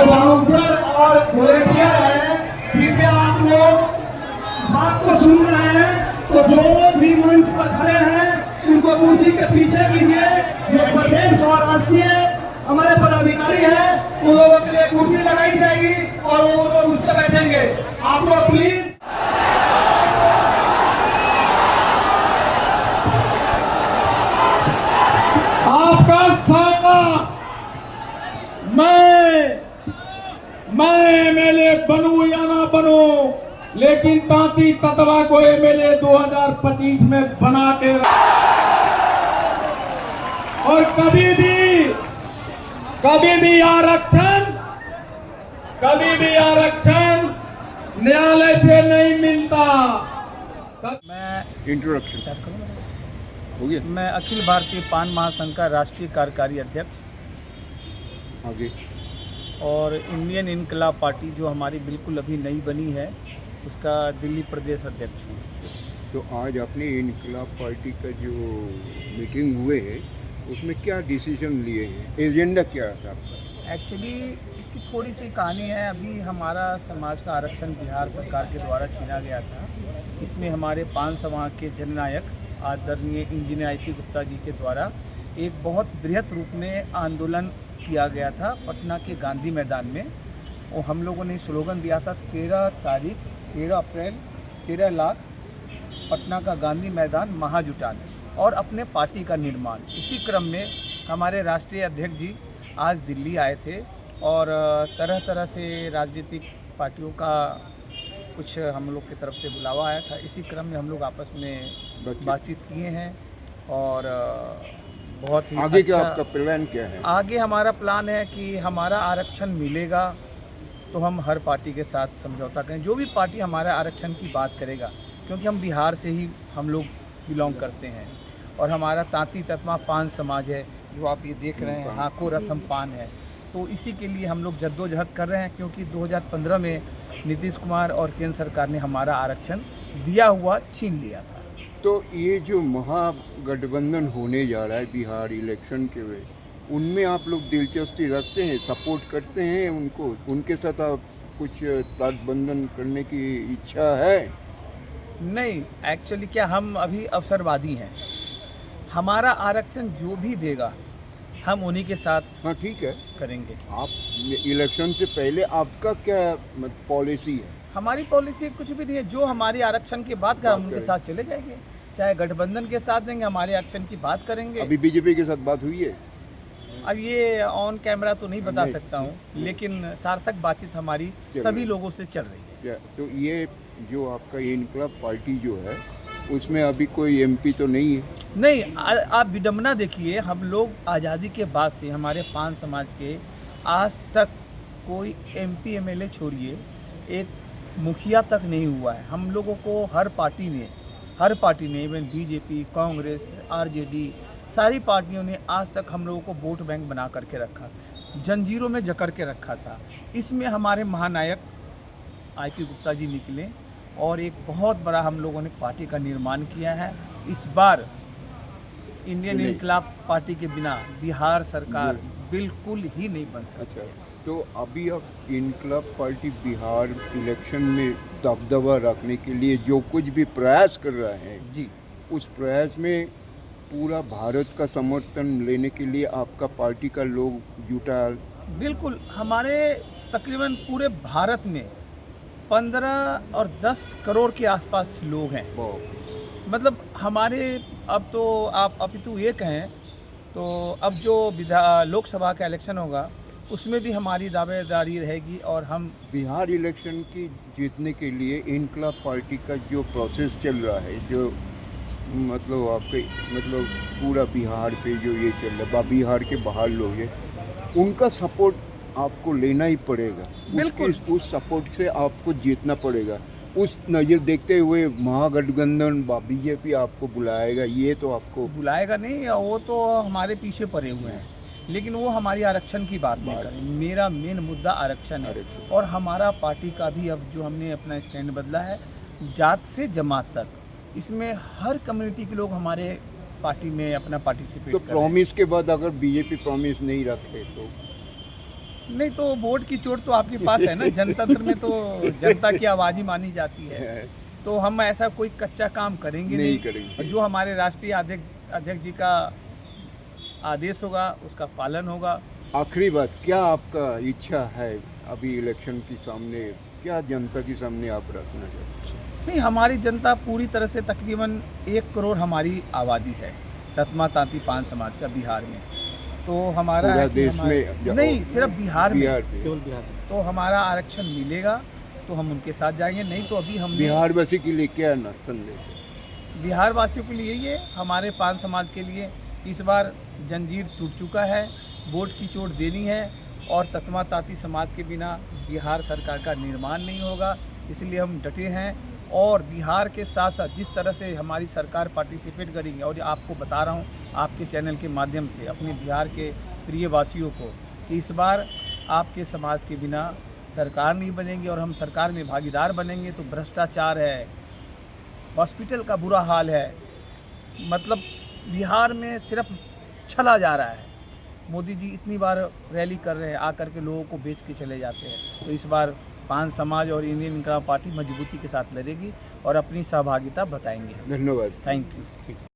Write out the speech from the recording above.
जो बाउंसर और वॉलेंटियर है, कृपया आप लोग बात को सुन रहे हैं तो जो लोग भी मंच पर खड़े हैं उनको कुर्सी के पीछे कीजिए। जो प्रदेश और राष्ट्रीय हमारे पदाधिकारी हैं उन लोगों के लिए कुर्सी लगाई जाएगी और वो लोग उस पर बैठेंगे। आप लोग प्लीज आपका स्वागत। मैं एमएलए बनूं या ना बनूं, लेकिन तांती ततवा को एमएलए 2025 में बना के और कभी भी आरक्षण न्यायालय से नहीं मिलता। मैं इंट्रोडक्शन हो गया। मैं अखिल भारतीय पान महासंघ का राष्ट्रीय कार्यकारी अध्यक्ष आगे और इंडियन इनकलाब पार्टी जो हमारी बिल्कुल अभी नई बनी है उसका दिल्ली प्रदेश अध्यक्ष हूँ। तो आज अपनी इनकलाब पार्टी का जो मीटिंग हुए है उसमें क्या डिसीजन लिए हैं, एजेंडा क्या था आपका? एक्चुअली इसकी थोड़ी सी कहानी है। अभी हमारा समाज का आरक्षण बिहार सरकार के द्वारा छीना गया था। इसमें हमारे पान समाज के जननायक आदरणीय engineer I P Gupta ji के द्वारा एक बहुत बृहत रूप में आंदोलन किया गया था पटना के गांधी मैदान में। और हम लोगों ने स्लोगन दिया था 13 अप्रैल 13 लाख पटना का गांधी मैदान महाजुटान और अपने पार्टी का निर्माण। इसी क्रम में हमारे राष्ट्रीय अध्यक्ष जी आज दिल्ली आए थे और तरह तरह से राजनीतिक पार्टियों का कुछ हम लोग की तरफ से बुलावा आया था। इसी क्रम में हम लोग आपस में बातचीत किए हैं और बहुत ही आगे अच्छा, क्या आपका प्लान क्या है? आगे हमारा प्लान है कि हमारा आरक्षण मिलेगा तो हम हर पार्टी के साथ समझौता करें। जो भी पार्टी हमारे आरक्षण की बात करेगा, क्योंकि हम बिहार से ही हम लोग बिलोंग करते हैं और हमारा तांती ततमा पान समाज है जो आप ये देख रहे हैं, हाको रथम पान है। तो इसी के लिए हम लोग जद्दोजहद कर रहे हैं, क्योंकि 2015 में नीतीश कुमार और केंद्र सरकार ने हमारा आरक्षण दिया हुआ छीन लिया था। तो ये जो महागठबंधन होने जा रहा है बिहार इलेक्शन के वे, उनमें आप लोग दिलचस्पी रखते हैं, सपोर्ट करते हैं उनको, उनके साथ आप कुछ गठबंधन करने की इच्छा है? नहीं, एक्चुअली क्या हम अभी अवसरवादी हैं। हमारा आरक्षण जो भी देगा हम उन्हीं के साथ हाँ ठीक है, करेंगे। आप इलेक्शन से पहले आपका क्या पॉलिसी है? हमारी पॉलिसी कुछ भी नहीं है। जो हमारी आरक्षण की बात कर हम उनके साथ चले जाएंगे, चाहे गठबंधन के साथ देंगे, हमारे आरक्षण की बात करेंगे। अभी बीजेपी के साथ बात हुई है? अब ये ऑन कैमरा तो नहीं बता सकता हूँ, लेकिन सार्थक बातचीत हमारी सभी लोगों से चल रही है। तो ये जो आपका इनकलाब पार्टी जो है उसमें अभी कोई एमपी तो नहीं है? नहीं, आप विडम्बना देखिए, हम लोग आज़ादी के बाद से हमारे पान समाज के आज तक कोई एमपी एमएलए छोड़िए, एक मुखिया तक नहीं हुआ है। हम लोगों को हर पार्टी ने इवन बीजेपी, कांग्रेस, आरजेडी, सारी पार्टियों ने आज तक हम लोगों को वोट बैंक बना करके रखा, जंजीरों में जकड़ के रखा था। इसमें हमारे महानायक आईपी गुप्ता जी निकले और एक बहुत बड़ा हम लोगों ने पार्टी का निर्माण किया है। इस बार इंडियन इनकलाब पार्टी के बिना बिहार सरकार बिल्कुल ही नहीं बन सकती। अच्छा, तो अभी अब इनकलाब पार्टी बिहार इलेक्शन में दबदबा रखने के लिए जो कुछ भी प्रयास कर रहा है जी, उस प्रयास में पूरा भारत का समर्थन लेने के लिए आपका पार्टी का लोग जुटा? बिल्कुल। हमारे तकरीबन पूरे भारत में 15 और 10 करोड़ के आसपास लोग हैं। मतलब हमारे अब तो आप अभी तो ये कहें तो अब जो लोकसभा का इलेक्शन होगा उसमें भी हमारी दावेदारी रहेगी और हम बिहार इलेक्शन की जीतने के लिए इनकलाब पार्टी का जो प्रोसेस चल रहा है, जो मतलब आपके मतलब पूरा बिहार पे जो ये चल रहा है, बिहार के बाहर लोग हैं, उनका सपोर्ट आपको लेना ही पड़ेगा। बिल्कुल। उस सपोर्ट से आपको जीतना पड़ेगा। उस नज़र देखते हुए महागठबंधन बीजेपी आपको बुलाएगा, ये तो आपको बुलाएगा नहीं, वो तो हमारे पीछे पड़े हुए हैं, लेकिन वो हमारी आरक्षण की बात नहीं करें। मेरा मेन मुद्दा आरक्षण है और हमारा पार्टी का भी अब जो हमने अपना स्टैंड बदला है, जात से जमात तक, इसमें हर कम्युनिटी के लोग हमारे पार्टी में अपना पार्टिसिपेट तो प्रॉमिस के बाद अगर बीजेपी प्रॉमिस नहीं रखे तो नहीं तो वोट की चोट तो आपके पास है ना, जनतंत्र में तो जनता की आवाज़ ही मानी जाती है। तो हम ऐसा कोई कच्चा काम करेंगे नहीं करेंगे। जो हमारे राष्ट्रीय अध्यक्ष जी का आदेश होगा उसका पालन होगा। आखिरी बात, क्या आपका इच्छा है अभी इलेक्शन के सामने, क्या जनता के सामने आप रखना चाहते हैं? नहीं, हमारी जनता पूरी तरह से तकरीबन 1 करोड़ हमारी आबादी है ततमा तांती पान समाज का बिहार में। तो हमारा पूरा है कि देश में नहीं, सिर्फ बिहार में, केवल बिहार में। तो हमारा आरक्षण मिलेगा तो हम उनके साथ जाएंगे, नहीं तो अभी हम बिहार वासी के लिए क्या ना संदेश है? बिहार वासियों के लिए ये हमारे पान समाज के लिए इस बार जंजीर टूट चुका है, वोट की चोट देनी है और ततमा तांती समाज के बिना बिहार सरकार का निर्माण नहीं होगा। इसलिए हम डटे हैं और बिहार के साथ साथ जिस तरह से हमारी सरकार पार्टिसिपेट करेंगे, और आपको बता रहा हूँ आपके चैनल के माध्यम से अपने बिहार के प्रिय वासियों को कि इस बार आपके समाज के बिना सरकार नहीं बनेगी और हम सरकार में भागीदार बनेंगे तो भ्रष्टाचार है, हॉस्पिटल का बुरा हाल है, मतलब बिहार में सिर्फ छला जा रहा है। मोदी जी इतनी बार रैली कर रहे हैं, आकर के लोगों को बेच के चले जाते हैं। तो इस बार पान समाज और इंडियन इनकलाब पार्टी मजबूती के साथ लड़ेगी और अपनी सहभागिता बताएंगे। धन्यवाद। Thank you.